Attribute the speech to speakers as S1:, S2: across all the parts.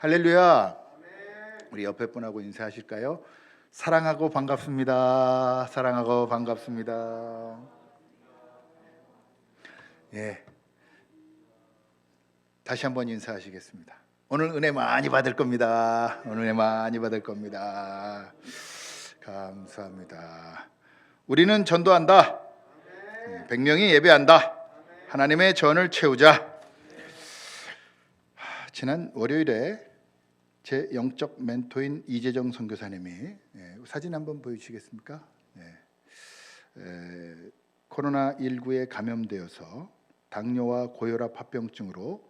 S1: 할렐루야. 우리 옆에 분하고 인사하실까요? 사랑하고 반갑습니다. 사랑하고 반갑습니다. 예, 다시 한번 인사하시겠습니다. 오늘 은혜 많이 받을 겁니다. 오늘 은혜 많이 받을 겁니다. 감사합니다. 우리는 전도한다. 100명이 예배한다. 하나님의 전을 채우자. 지난 월요일에 제 영적 멘토인 이재정 선교사님이 사진 한번 보여주시겠습니까? 코로나19에 감염되어서 당뇨와 고혈압 합병증으로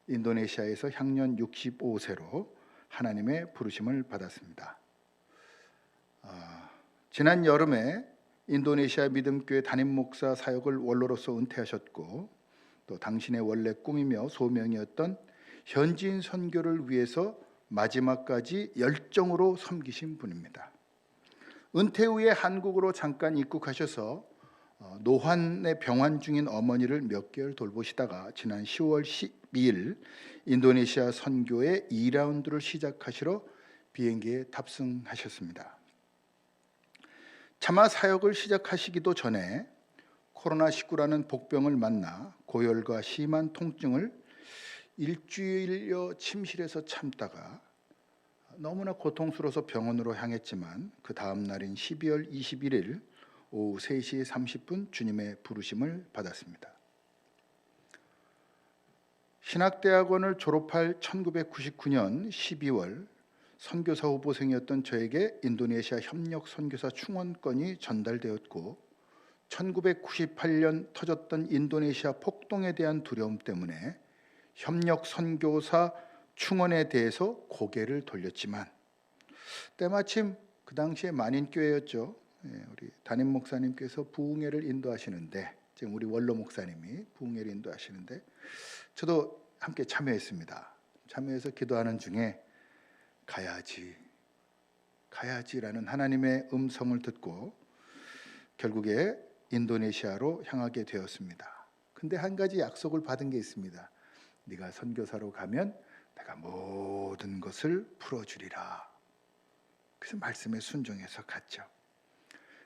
S1: 인도네시아에서 향년 65세로 하나님의 부르심을 받았습니다. 지난 여름에 인도네시아 믿음교회 담임 목사 사역을 원로로서 은퇴하셨고, 또 당신의 원래 꿈이며 소명이었던 현지인 선교를 위해서 마지막까지 열정으로 섬기신 분입니다. 은퇴 후에 한국으로 잠깐 입국하셔서 노환의 병환 중인 어머니를 몇 개월 돌보시다가 지난 10월 12일 인도네시아 선교의 2라운드를 시작하시러 비행기에 탑승하셨습니다. 차마 사역을 시작하시기도 전에 코로나19라는 복병을 만나 고열과 심한 통증을 일주일여 침실에서 참다가 너무나 고통스러워서 병원으로 향했지만 그 다음 날인 12월 21일 오후 3시 30분 주님의 부르심을 받았습니다. 신학대학원을 졸업할 1999년 12월 선교사 후보생이었던 저에게 인도네시아 협력 선교사 충원권이 전달되었고, 1998년 터졌던 인도네시아 폭동에 대한 두려움 때문에 협력 선교사 충원에 대해서 고개를 돌렸지만, 때마침 그 당시에 만인교회였죠. 우리 담임 목사님께서 부흥회를 인도하시는데, 지금 우리 원로 목사님이 부흥회를 인도하시는데 저도 함께 참여했습니다. 참여해서 기도하는 중에 가야지라는 하나님의 음성을 듣고 결국에 인도네시아로 향하게 되었습니다. 근데 한 가지 약속을 받은 게 있습니다. 네가 선교사로 가면 내가 모든 것을 풀어주리라. 그래서 말씀에 순종해서 갔죠.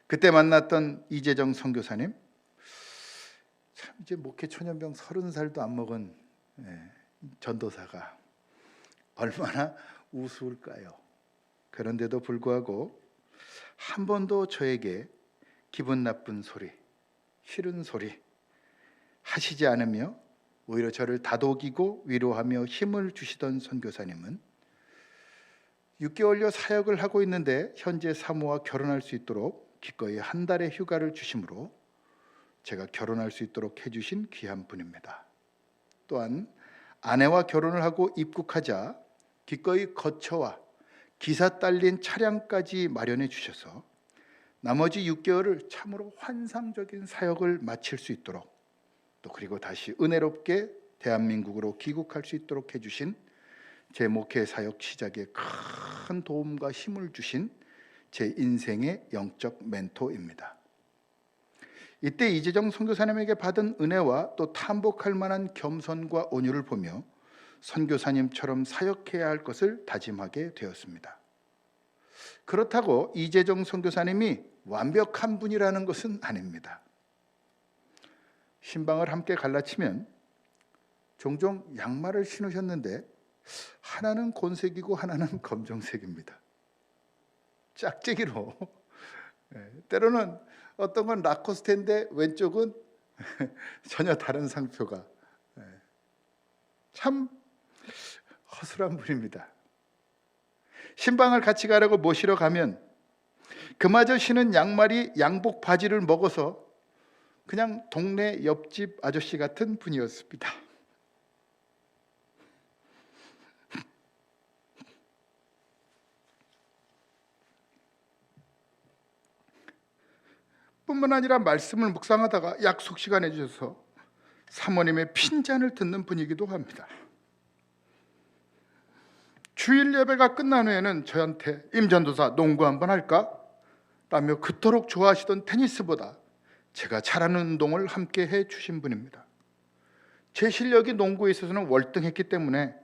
S1: 그때 만났던 이재정 선교사님, 참 이제 목회 초년병 30살도 안 먹은 전도사가 얼마나 우스울까요? 그런데도 불구하고 한 번도 저에게 기분 나쁜 소리, 싫은 소리 하시지 않으며 오히려 저를 다독이고 위로하며 힘을 주시던 선교사님은 6개월여 사역을 하고 있는데 현재 사모와 결혼할 수 있도록 기꺼이 한 달의 휴가를 주심으로 제가 결혼할 수 있도록 해주신 귀한 분입니다. 또한 아내와 결혼을 하고 입국하자 기꺼이 거처와 기사 딸린 차량까지 마련해 주셔서 나머지 6개월을 참으로 환상적인 사역을 마칠 수 있도록, 또 그리고 다시 은혜롭게 대한민국으로 귀국할 수 있도록 해주신 제 목회 사역 시작에 큰 도움과 힘을 주신 제 인생의 영적 멘토입니다. 이때 이재정 선교사님에게 받은 은혜와 또 탐복할 만한 겸손과 온유를 보며 선교사님처럼 사역해야 할 것을 다짐하게 되었습니다. 그렇다고 이재정 선교사님이 완벽한 분이라는 것은 아닙니다. 신방을 함께 갈라치면 종종 양말을 신으셨는데 하나는 곤색이고 하나는 검정색입니다. 짝짝이로. 때로는 어떤 건 라코스테인데 왼쪽은 전혀 다른 상표가. 참 허술한 분입니다. 신방을 같이 가려고 모시러 가면 그마저 신은 양말이 양복 바지를 먹어서 그냥 동네 옆집 아저씨 같은 분이었습니다. 뿐만 아니라 말씀을 묵상하다가 약속 시간에 주셔서 사모님의 핀잔을 듣는 분이기도 합니다. 주일 예배가 끝난 후에는 저한테 임전도사 농구 한번 할까? 라며 그토록 좋아하시던 테니스보다 제가 잘하는 운동을 함께 해 주신 분입니다. 제 실력이 농구에 있어서는 월등했기 때문에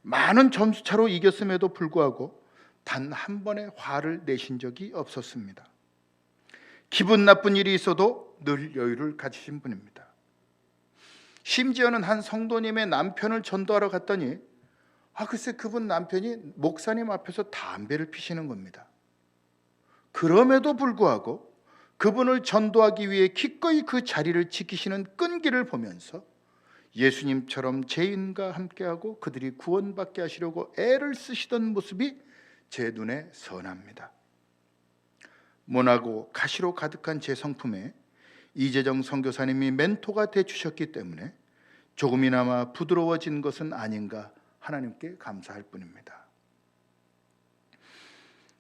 S1: 많은 점수차로 이겼음에도 불구하고 단 한 번의 화를 내신 적이 없었습니다. 기분 나쁜 일이 있어도 늘 여유를 가지신 분입니다. 심지어는 한 성도님의 남편을 전도하러 갔더니 글쎄 그분 남편이 목사님 앞에서 담배를 피시는 겁니다. 그럼에도 불구하고 그분을 전도하기 위해 기꺼이 그 자리를 지키시는 끈기를 보면서 예수님처럼 죄인과 함께하고 그들이 구원받게 하시려고 애를 쓰시던 모습이 제 눈에 선합니다. 모나고 가시로 가득한 제 성품에 이재정 선교사님이 멘토가 되주셨기 때문에 조금이나마 부드러워진 것은 아닌가 하나님께 감사할 뿐입니다.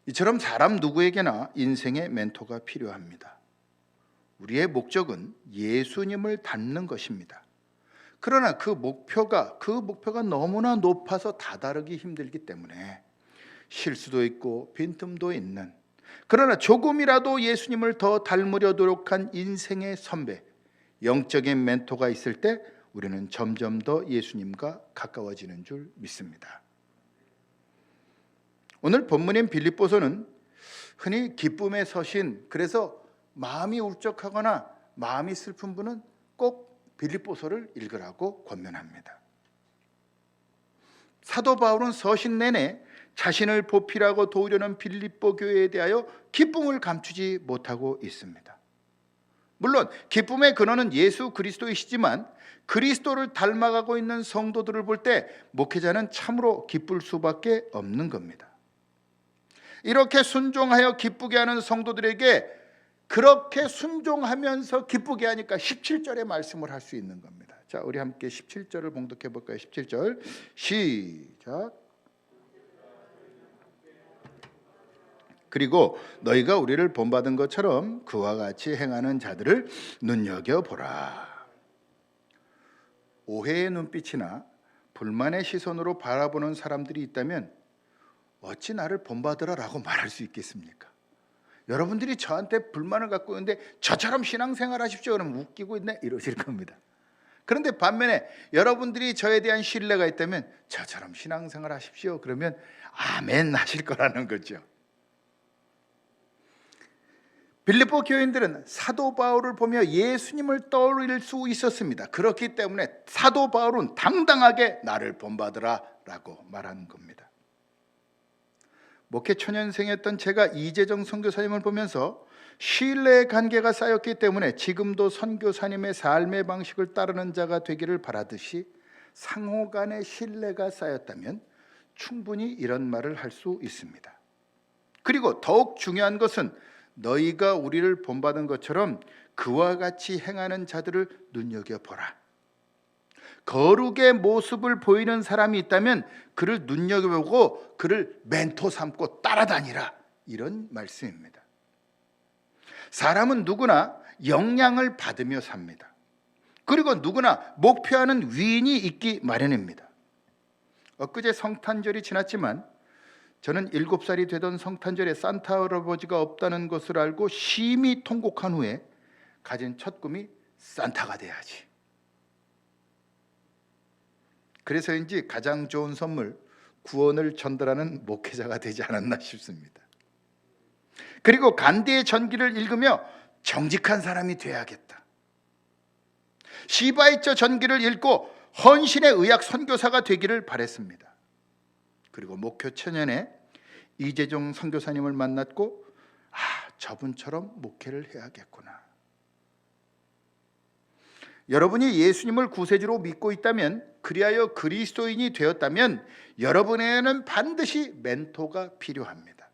S1: 이처럼 사람 누구에게나 인생의 멘토가 필요합니다. 우리의 목적은 예수님을 닮는 것입니다. 그러나 그 목표가 너무나 높아서 다다르기 힘들기 때문에 실수도 있고 빈틈도 있는, 그러나 조금이라도 예수님을 더 닮으려 노력한 인생의 선배, 영적인 멘토가 있을 때 우리는 점점 더 예수님과 가까워지는 줄 믿습니다. 오늘 본문인 빌립보서는 흔히 기쁨의 서신, 그래서 마음이 울적하거나 마음이 슬픈 분은 꼭 빌립보서를 읽으라고 권면합니다. 사도 바울은 서신 내내 자신을 보필하고 도우려는 빌립보 교회에 대하여 기쁨을 감추지 못하고 있습니다. 물론 기쁨의 근원은 예수 그리스도이시지만 그리스도를 닮아가고 있는 성도들을 볼 때 목회자는 참으로 기쁠 수밖에 없는 겁니다. 이렇게 순종하여 기쁘게 하는 성도들에게 그렇게 순종하면서 기쁘게 하니까 17절의 말씀을 할 수 있는 겁니다. 자, 우리 함께 17절을 봉독해 볼까요? 17절 시작. 그리고 너희가 우리를 본받은 것처럼 그와 같이 행하는 자들을 눈여겨보라. 오해의 눈빛이나 불만의 시선으로 바라보는 사람들이 있다면 어찌 나를 본받으라라고 말할 수 있겠습니까? 여러분들이 저한테 불만을 갖고 있는데 저처럼 신앙생활 하십시오 그러면 웃기고 있네 이러실 겁니다. 그런데 반면에 여러분들이 저에 대한 신뢰가 있다면 저처럼 신앙생활 하십시오 그러면 아멘 하실 거라는 거죠. 빌립보 교인들은 사도 바울을 보며 예수님을 떠올릴 수 있었습니다. 그렇기 때문에 사도 바울은 당당하게 나를 본받으라 라고 말하는 겁니다. 목회 초년생이었던 제가 이재정 선교사님을 보면서 신뢰의 관계가 쌓였기 때문에 지금도 선교사님의 삶의 방식을 따르는 자가 되기를 바라듯이 상호 간의 신뢰가 쌓였다면 충분히 이런 말을 할 수 있습니다. 그리고 더욱 중요한 것은 너희가 우리를 본받은 것처럼 그와 같이 행하는 자들을 눈여겨보라. 거룩의 모습을 보이는 사람이 있다면 그를 눈여겨보고 그를 멘토 삼고 따라다니라, 이런 말씀입니다. 사람은 누구나 영향을 받으며 삽니다. 그리고 누구나 목표하는 위인이 있기 마련입니다. 엊그제 성탄절이 지났지만 저는 7살이 되던 성탄절에 산타 할아버지가 없다는 것을 알고 심히 통곡한 후에 가진 첫 꿈이 산타가 돼야지. 그래서인지 가장 좋은 선물, 구원을 전달하는 목회자가 되지 않았나 싶습니다. 그리고 간디의 전기를 읽으며 정직한 사람이 돼야겠다. 시바이처 전기를 읽고 헌신의 의학 선교사가 되기를 바랬습니다. 그리고 목표 초년에 이재종 선교사님을 만났고 저분처럼 목회를 해야겠구나. 여러분이 예수님을 구세주로 믿고 있다면, 그리하여 그리스도인이 되었다면 여러분에게는 반드시 멘토가 필요합니다.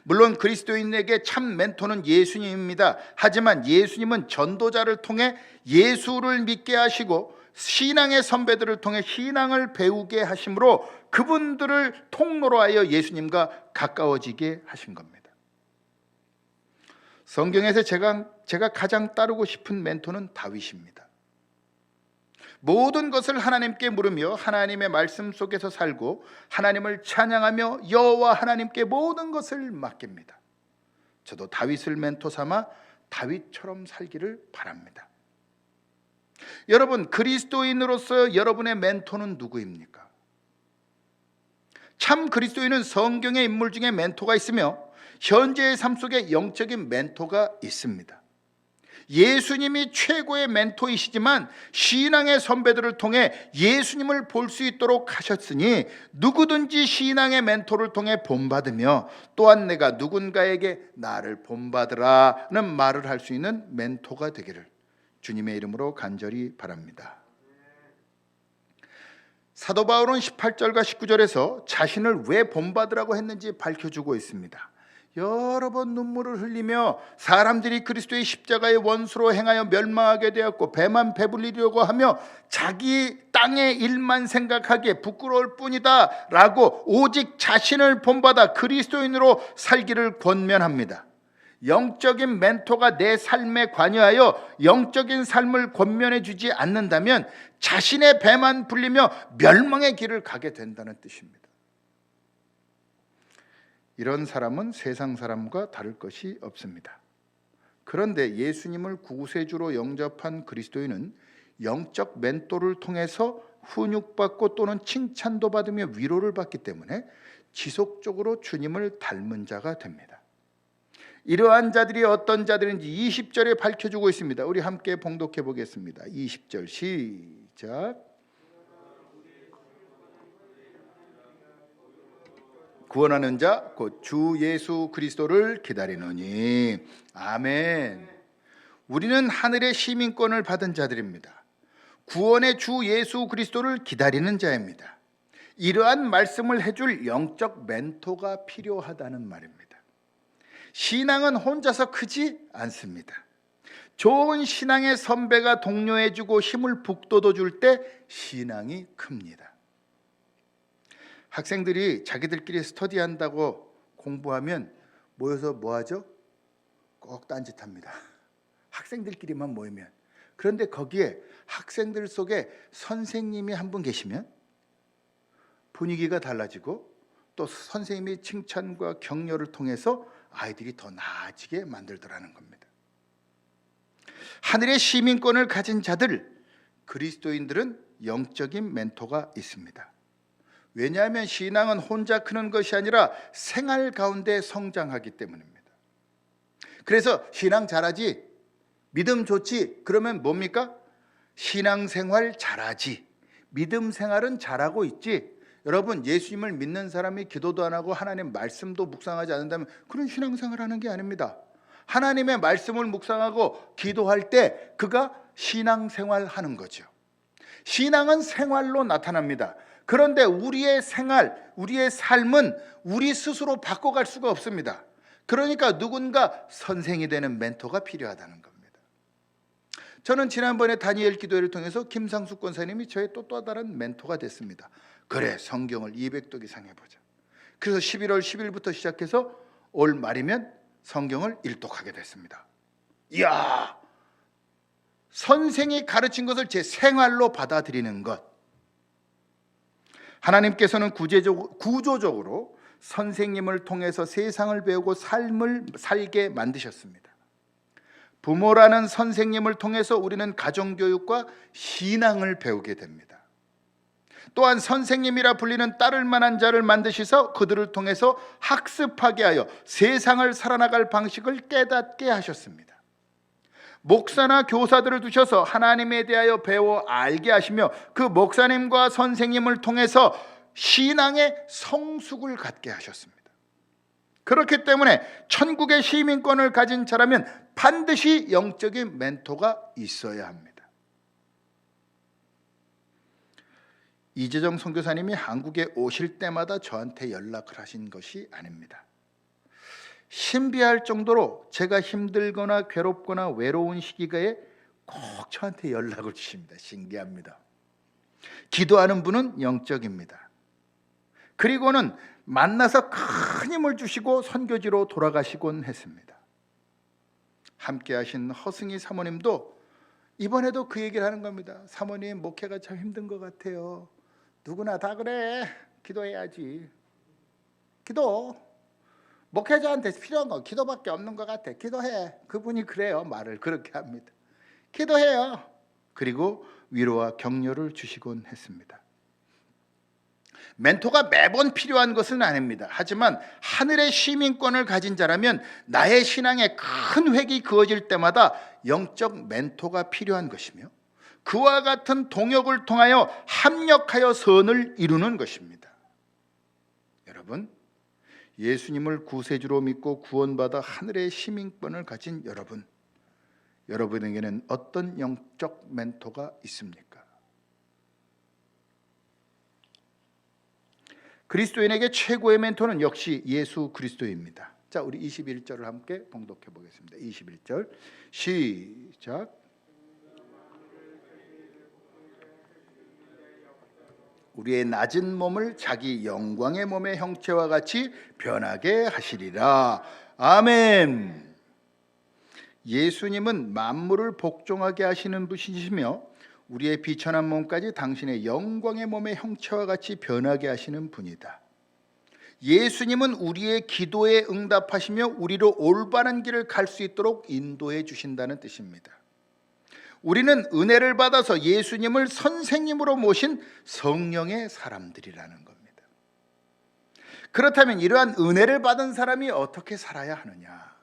S1: 물론 그리스도인에게 참 멘토는 예수님입니다. 하지만 예수님은 전도자를 통해 예수를 믿게 하시고 신앙의 선배들을 통해 신앙을 배우게 하심으로 그분들을 통로로 하여 예수님과 가까워지게 하신 겁니다. 성경에서 제가 가장 따르고 싶은 멘토는 다윗입니다. 모든 것을 하나님께 물으며 하나님의 말씀 속에서 살고 하나님을 찬양하며 여호와 하나님께 모든 것을 맡깁니다. 저도 다윗을 멘토 삼아 다윗처럼 살기를 바랍니다. 여러분, 그리스도인으로서 여러분의 멘토는 누구입니까? 참 그리스도인은 성경의 인물 중에 멘토가 있으며 현재의 삶 속에 영적인 멘토가 있습니다. 예수님이 최고의 멘토이시지만 신앙의 선배들을 통해 예수님을 볼 수 있도록 하셨으니 누구든지 신앙의 멘토를 통해 본받으며 또한 내가 누군가에게 나를 본받으라는 말을 할 수 있는 멘토가 되기를 주님의 이름으로 간절히 바랍니다. 사도 바울은 18절과 19절에서 자신을 왜 본받으라고 했는지 밝혀주고 있습니다. 여러 번 눈물을 흘리며 사람들이 그리스도의 십자가의 원수로 행하여 멸망하게 되었고 배만 배불리려고 하며 자기 땅의 일만 생각하기에 부끄러울 뿐이다 라고 오직 자신을 본받아 그리스도인으로 살기를 권면합니다. 영적인 멘토가 내 삶에 관여하여 영적인 삶을 권면해 주지 않는다면 자신의 배만 불리며 멸망의 길을 가게 된다는 뜻입니다. 이런 사람은 세상 사람과 다를 것이 없습니다. 그런데 예수님을 구세주로 영접한 그리스도인은 영적 멘토를 통해서 훈육받고 또는 칭찬도 받으며 위로를 받기 때문에 지속적으로 주님을 닮은 자가 됩니다. 이러한 자들이 어떤 자들인지 20절에 밝혀주고 있습니다. 우리 함께 봉독해 보겠습니다. 20절 시작. 구원하는 자 곧 주 예수 그리스도를 기다리노니. 아멘. 우리는 하늘의 시민권을 받은 자들입니다. 구원의 주 예수 그리스도를 기다리는 자입니다. 이러한 말씀을 해줄 영적 멘토가 필요하다는 말입니다. 신앙은 혼자서 크지 않습니다. 좋은 신앙의 선배가 독려해주고 힘을 북돋워줄 때 신앙이 큽니다. 학생들이 자기들끼리 스터디한다고 공부하면 모여서 뭐하죠? 꼭 딴짓합니다. 학생들끼리만 모이면. 그런데 거기에 학생들 속에 선생님이 한 분 계시면 분위기가 달라지고 또 선생님의 칭찬과 격려를 통해서 아이들이 더 나아지게 만들더라는 겁니다. 하늘의 시민권을 가진 자들, 그리스도인들은 영적인 멘토가 있습니다. 왜냐하면 신앙은 혼자 크는 것이 아니라 생활 가운데 성장하기 때문입니다. 그래서 신앙 잘하지, 믿음 좋지, 그러면 뭡니까? 신앙생활 잘하지, 믿음 생활은 잘하고 있지. 여러분, 예수님을 믿는 사람이 기도도 안 하고 하나님 말씀도 묵상하지 않는다면 그런 신앙생활 하는 게 아닙니다. 하나님의 말씀을 묵상하고 기도할 때 그가 신앙생활 하는 거죠. 신앙은 생활로 나타납니다. 그런데 우리의 생활, 우리의 삶은 우리 스스로 바꿔갈 수가 없습니다. 그러니까 누군가 선생이 되는 멘토가 필요하다는 겁니다. 저는 지난번에 다니엘 기도회를 통해서 김상숙 권사님이 저의 또 다른 멘토가 됐습니다. 그래, 성경을 200독 이상 해보자. 그래서 11월 10일부터 시작해서 올 말이면 성경을 1독하게 됐습니다. 이야, 선생이 가르친 것을 제 생활로 받아들이는 것. 하나님께서는 구조적으로 선생님을 통해서 세상을 배우고 삶을 살게 만드셨습니다. 부모라는 선생님을 통해서 우리는 가정교육과 신앙을 배우게 됩니다. 또한 선생님이라 불리는 따를 만한 자를 만드셔서 그들을 통해서 학습하게 하여 세상을 살아나갈 방식을 깨닫게 하셨습니다. 목사나 교사들을 두셔서 하나님에 대하여 배워 알게 하시며 그 목사님과 선생님을 통해서 신앙의 성숙을 갖게 하셨습니다. 그렇기 때문에 천국의 시민권을 가진 자라면 반드시 영적인 멘토가 있어야 합니다. 이재정 선교사님이 한국에 오실 때마다 저한테 연락을 하신 것이 아닙니다. 신비할 정도로 제가 힘들거나 괴롭거나 외로운 시기가에 꼭 저한테 연락을 주십니다. 신기합니다. 기도하는 분은 영적입니다. 그리고는 만나서 큰 힘을 주시고 선교지로 돌아가시곤 했습니다. 함께 하신 허승희 사모님도 이번에도 그 얘기를 하는 겁니다. 사모님, 목회가 참 힘든 것 같아요. 누구나 다 그래. 기도해야지. 기도. 목회자한테 필요한 건 기도밖에 없는 것 같아. 기도해. 그분이 그래요. 말을 그렇게 합니다. 기도해요. 그리고 위로와 격려를 주시곤 했습니다. 멘토가 매번 필요한 것은 아닙니다. 하지만 하늘의 시민권을 가진 자라면 나의 신앙에 큰 획이 그어질 때마다 영적 멘토가 필요한 것이며 그와 같은 동역을 통하여 합력하여 선을 이루는 것입니다. 여러분, 예수님을 구세주로 믿고 구원받아 하늘의 시민권을 가진 여러분에게는 어떤 영적 멘토가 있습니까? 그리스도인에게 최고의 멘토는 역시 예수 그리스도입니다. 자, 우리 21절을 함께 봉독해 보겠습니다. 21절 시작. 우리의 낮은 몸을 자기 영광의 몸의 형체와 같이 변하게 하시리라. 아멘. 예수님은 만물을 복종하게 하시는 분이시며 우리의 비천한 몸까지 당신의 영광의 몸의 형체와 같이 변하게 하시는 분이다. 예수님은 우리의 기도에 응답하시며 우리로 올바른 길을 갈 수 있도록 인도해 주신다는 뜻입니다. 우리는 은혜를 받아서 예수님을 선생님으로 모신 성령의 사람들이라는 겁니다. 그렇다면 이러한 은혜를 받은 사람이 어떻게 살아야 하느냐?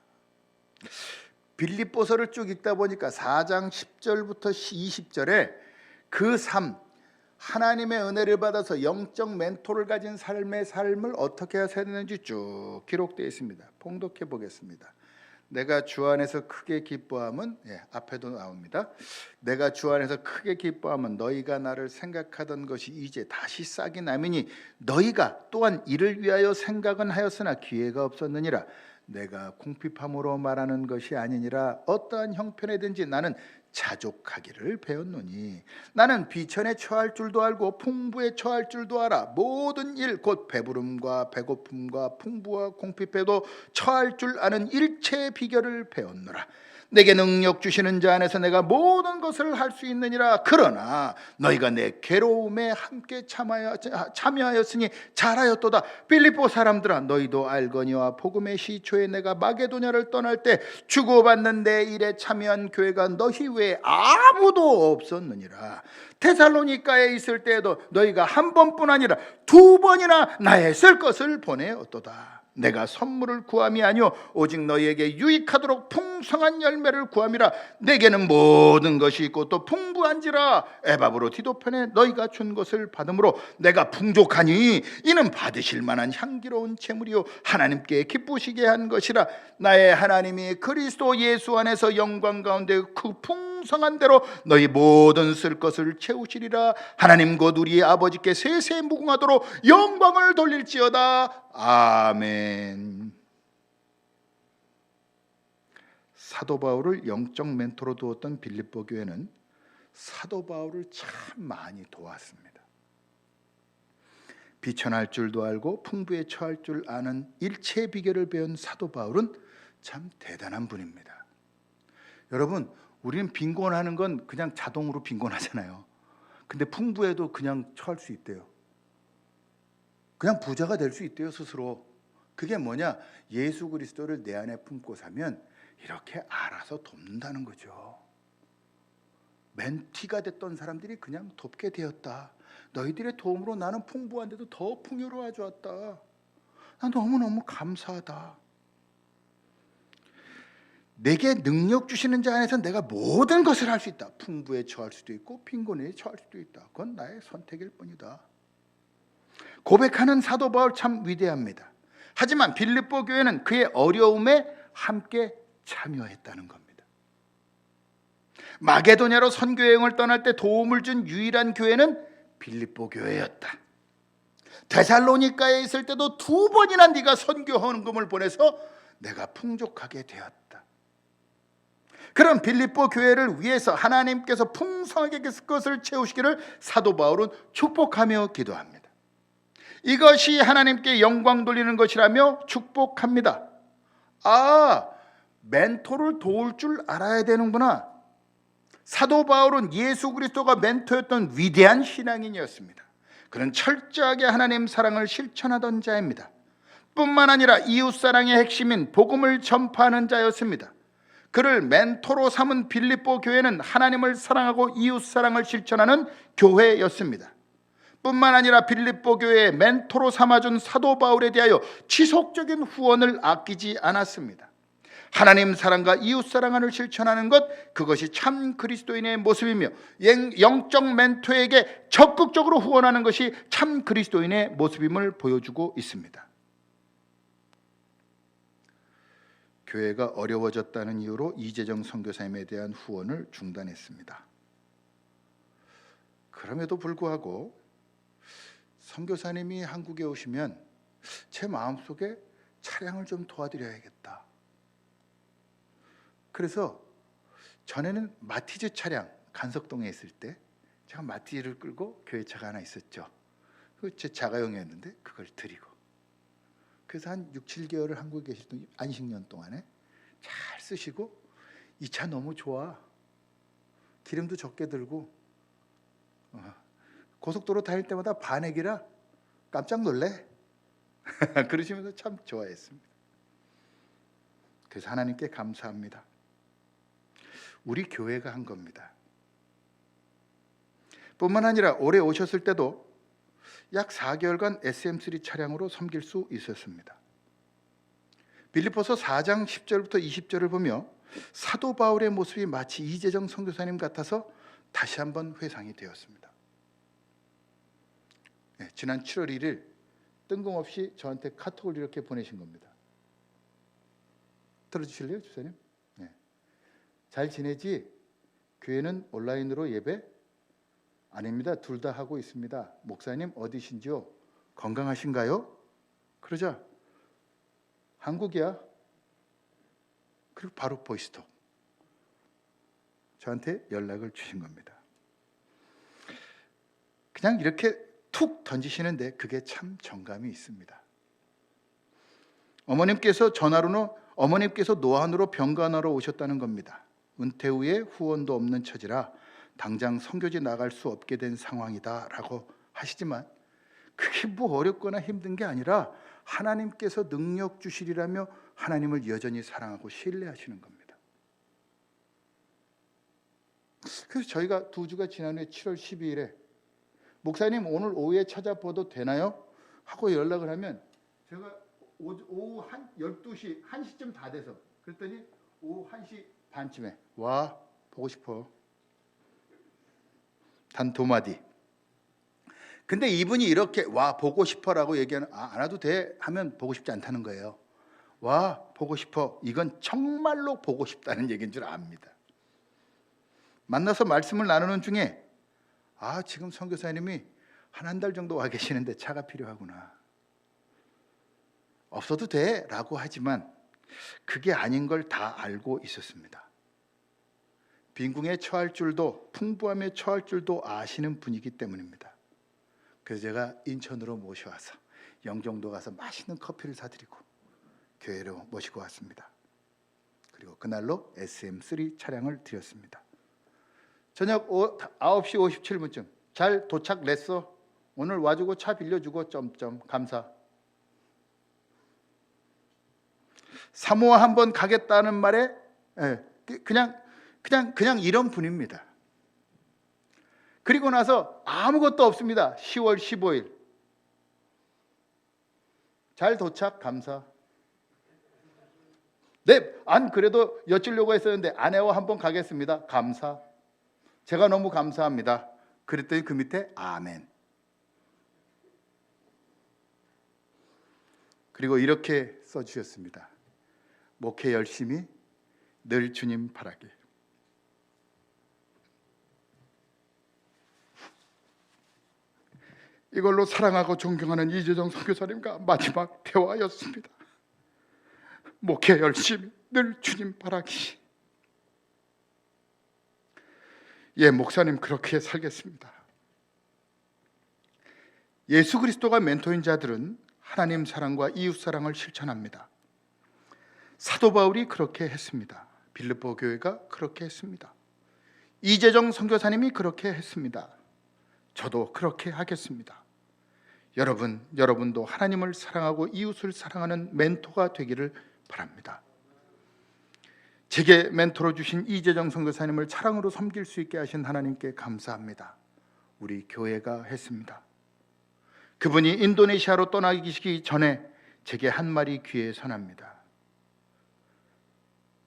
S1: 빌립보서를 쭉 읽다 보니까 4장 10절부터 20절에 그 삶, 하나님의 은혜를 받아서 영적 멘토를 가진 삶을 어떻게 해야 되는지 쭉 기록되어 있습니다. 봉독해 보겠습니다. 내가 주 안에서 크게 기뻐함은, 앞에도 나옵니다. 내가 주 안에서 크게 기뻐함은 너희가 나를 생각하던 것이 이제 다시 싹이 나미니 너희가 또한 이를 위하여 생각은 하였으나 기회가 없었느니라. 내가 궁핍함으로 말하는 것이 아니니라. 어떠한 형편에든지 나는 자족하기를 배웠노니 나는 비천에 처할 줄도 알고 풍부에 처할 줄도 알아. 모든 일 곧 배부름과 배고픔과 풍부와 궁핍에도 처할 줄 아는 일체의 비결을 배웠노라. 내게 능력 주시는 자 안에서 내가 모든 것을 할 수 있느니라. 그러나 너희가 내 괴로움에 함께 참여하였으니 잘하였도다. 빌립보 사람들아, 너희도 알거니와 복음의 시초에 내가 마게도냐를 떠날 때 주고받는 내 일에 참여한 교회가 너희 외에 아무도 없었느니라. 데살로니가에 있을 때에도 너희가 한 번뿐 아니라 두 번이나 나의 쓸 것을 보내었도다. 내가 선물을 구함이 아니오 오직 너희에게 유익하도록 풍성한 열매를 구함이라. 내게는 모든 것이 있고 또 풍부한지라. 에바브로 디도편에 너희가 준 것을 받음으로 내가 풍족하니 이는 받으실 만한 향기로운 제물이요 하나님께 기쁘시게 한 것이라. 나의 하나님이 그리스도 예수 안에서 영광 가운데 그 풍성한 대로 너희 모든 쓸 것을 채우시리라. 하나님 곧 우리 아버지께 세세 무궁하도록 영광을 돌릴지어다. 아멘. 사도 바울을 영적 멘토로 두었던 빌립보 교회는 사도 바울을 참 많이 도왔습니다. 비천할 줄도 알고 풍부에 처할 줄 아는 일체의 비결을 배운 사도 바울은 참 대단한 분입니다. 여러분, 우리는 빈곤하는 건 그냥 자동으로 빈곤하잖아요. 근데 풍부에도 그냥 처할 수 있대요. 그냥 부자가 될 수 있대요, 스스로. 그게 뭐냐? 예수 그리스도를 내 안에 품고 사면 이렇게 알아서 돕는다는 거죠. 멘티가 됐던 사람들이 그냥 돕게 되었다. 너희들의 도움으로 나는 풍부한데도 더 풍요로워졌다. 난 너무너무 감사하다. 내게 능력 주시는 자 안에서 내가 모든 것을 할 수 있다. 풍부에 처할 수도 있고 빈곤에 처할 수도 있다. 그건 나의 선택일 뿐이다. 고백하는 사도 바울 참 위대합니다. 하지만 빌립보 교회는 그의 어려움에 함께 참여했다는 겁니다. 마게도냐로 선교 여행을 떠날 때 도움을 준 유일한 교회는 빌립보 교회였다. 데살로니가에 있을 때도 두 번이나 네가 선교 헌금을 보내서 내가 풍족하게 되었다. 그런 빌립보 교회를 위해서 하나님께서 풍성하게 그 것을 채우시기를 사도 바울은 축복하며 기도합니다. 이것이 하나님께 영광 돌리는 것이라며 축복합니다. 아, 멘토를 도울 줄 알아야 되는구나. 사도 바울은 예수 그리스도가 멘토였던 위대한 신앙인이었습니다. 그는 철저하게 하나님 사랑을 실천하던 자입니다. 뿐만 아니라 이웃사랑의 핵심인 복음을 전파하는 자였습니다. 그를 멘토로 삼은 빌립보 교회는 하나님을 사랑하고 이웃사랑을 실천하는 교회였습니다. 뿐만 아니라 빌립보 교회의 멘토로 삼아준 사도 바울에 대하여 지속적인 후원을 아끼지 않았습니다. 하나님 사랑과 이웃 사랑을 실천하는 것, 그것이 참 그리스도인의 모습이며 영적 멘토에게 적극적으로 후원하는 것이 참 그리스도인의 모습임을 보여주고 있습니다. 교회가 어려워졌다는 이유로 이재정 선교사님에 대한 후원을 중단했습니다. 그럼에도 불구하고 선교사님이 한국에 오시면 제 마음속에 차량을 좀 도와드려야겠다. 그래서 전에는 마티즈 차량, 간석동에 있을 때 제가 마티즈를 끌고 교회 차가 하나 있었죠. 제 자가용이었는데 그걸 드리고, 그래서 한 6, 7개월을 한국에 계시던 안식년 동안에 잘 쓰시고, 이 차 너무 좋아, 기름도 적게 들고, 고속도로 다닐 때마다 반액이라 깜짝 놀래 그러시면서 참 좋아했습니다. 그래서 하나님께 감사합니다. 우리 교회가 한 겁니다. 뿐만 아니라 올해 오셨을 때도 약 4개월간 SM3 차량으로 섬길 수 있었습니다. 빌립보서 4장 10절부터 20절을 보며 사도 바울의 모습이 마치 이재정 선교사님 같아서 다시 한번 회상이 되었습니다. 지난 7월 1일 뜬금없이 저한테 카톡을 이렇게 보내신 겁니다. 들어주실래요, 주사님? 네. 잘 지내지? 교회는 온라인으로 예배? 아닙니다. 둘 다 하고 있습니다. 목사님 어디신지요? 건강하신가요? 그러자 한국이야. 그리고 바로 보이스톡 저한테 연락을 주신 겁니다. 그냥 이렇게 툭 던지시는데 그게 참 정감이 있습니다. 어머님께서 노안으로 병간하러 오셨다는 겁니다. 은퇴 후에 후원도 없는 처지라 당장 선교지 나갈 수 없게 된 상황이다 라고 하시지만, 그게 뭐 어렵거나 힘든 게 아니라 하나님께서 능력 주시리라며 하나님을 여전히 사랑하고 신뢰하시는 겁니다. 그래서 저희가 2주가 지난 후에 7월 12일에 목사님 오늘 오후에 찾아봐도 되나요? 하고 연락을 하면, 제가 오후 한 12시, 1시쯤 다 돼서, 그랬더니 오후 1시 반쯤에 와, 보고 싶어. 단 2마디. 근데 이분이 이렇게 와, 보고 싶어라고 얘기하는, 안 와도 돼 하면 보고 싶지 않다는 거예요. 와, 보고 싶어, 이건 정말로 보고 싶다는 얘기인 줄 압니다. 만나서 말씀을 나누는 중에 지금 선교사님이 한 달 정도 와 계시는데 차가 필요하구나. 없어도 돼 라고 하지만 그게 아닌 걸 다 알고 있었습니다. 빈궁에 처할 줄도, 풍부함에 처할 줄도 아시는 분이기 때문입니다. 그래서 제가 인천으로 모셔와서 영종도 가서 맛있는 커피를 사드리고 교회로 모시고 왔습니다. 그리고 그날로 SM3 차량을 드렸습니다. 저녁 9시 57분쯤 잘 도착 냈어. 오늘 와주고 차 빌려주고 감사. 사모아 한번 가겠다는 말에 그냥 이런 분입니다. 그리고 나서 아무것도 없습니다. 10월 15일 잘 도착 감사. 네, 안 그래도 여쭈려고 했었는데 아내와 한번 가겠습니다. 감사. 제가 너무 감사합니다. 그랬더니 그 밑에 아멘. 그리고 이렇게 써주셨습니다. 목회 열심히 늘 주님 바라길. 이걸로 사랑하고 존경하는 이재정 선교사님과 마지막 대화였습니다. 목회 열심히 늘 주님 바라기. 예, 목사님 그렇게 살겠습니다. 예수 그리스도가 멘토인 자들은 하나님 사랑과 이웃 사랑을 실천합니다. 사도 바울이 그렇게 했습니다. 빌립보 교회가 그렇게 했습니다. 이재정 선교사님이 그렇게 했습니다. 저도 그렇게 하겠습니다. 여러분도 하나님을 사랑하고 이웃을 사랑하는 멘토가 되기를 바랍니다. 제게 멘토로 주신 이재정 선교사님을 사랑으로 섬길 수 있게 하신 하나님께 감사합니다. 우리 교회가 했습니다. 그분이 인도네시아로 떠나기 전에 제게 한 말이 귀에 선합니다.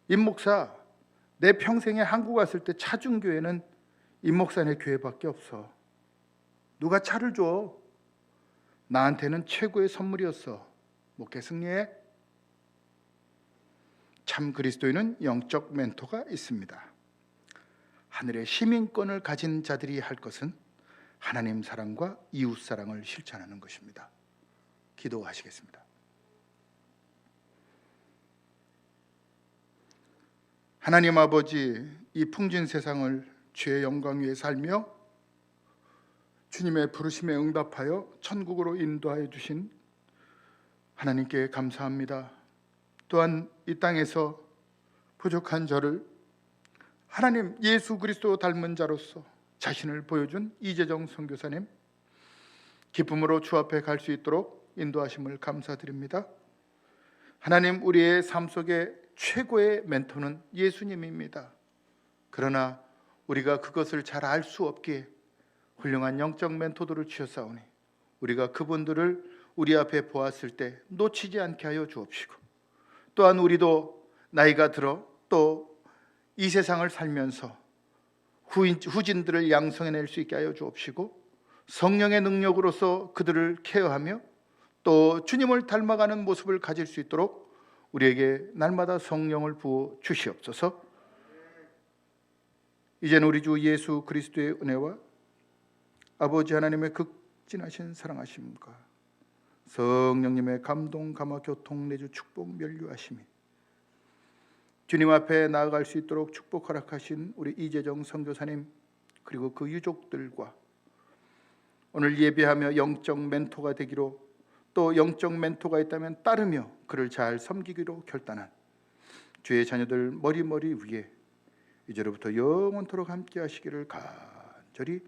S1: 임 목사, 내 평생에 한국 왔을 때 차 준 교회는 임 목사네 교회밖에 없어. 누가 차를 줘? 나한테는 최고의 선물이었어. 목회 승리해. 참 그리스도인은 영적 멘토가 있습니다. 하늘의 시민권을 가진 자들이 할 것은 하나님 사랑과 이웃 사랑을 실천하는 것입니다. 기도하시겠습니다. 하나님 아버지, 이 풍진 세상을 주의 영광 위에 살며 주님의 부르심에 응답하여 천국으로 인도하여 주신 하나님께 감사합니다. 또한 이 땅에서 부족한 저를 하나님 예수 그리스도 닮은 자로서 자신을 보여준 이재정 선교사님, 기쁨으로 주 앞에 갈 수 있도록 인도하심을 감사드립니다. 하나님, 우리의 삶 속에 최고의 멘토는 예수님입니다. 그러나 우리가 그것을 잘 알 수 없기에 훌륭한 영적 멘토들을 주셨사오니 우리가 그분들을 우리 앞에 보았을 때 놓치지 않게 하여 주옵시고, 또한 우리도 나이가 들어 또 이 세상을 살면서 후진들을 양성해낼 수 있게 하여 주옵시고, 성령의 능력으로서 그들을 케어하며 또 주님을 닮아가는 모습을 가질 수 있도록 우리에게 날마다 성령을 부어 주시옵소서. 이제는 우리 주 예수 그리스도의 은혜와 아버지 하나님의 극진하신 사랑하심과 성령님의 감동, 감화, 교통, 내주, 축복, 면류하심이 주님 앞에 나아갈 수 있도록 축복 허락하신 우리 이재정 선교사님, 그리고 그 유족들과 오늘 예배하며 영적 멘토가 되기로, 또 영적 멘토가 있다면 따르며 그를 잘 섬기기로 결단한 주의 자녀들 머리 위에 이제로부터 영원토록 함께 하시기를 간절히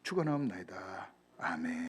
S1: 축원하옵나이다. 아멘.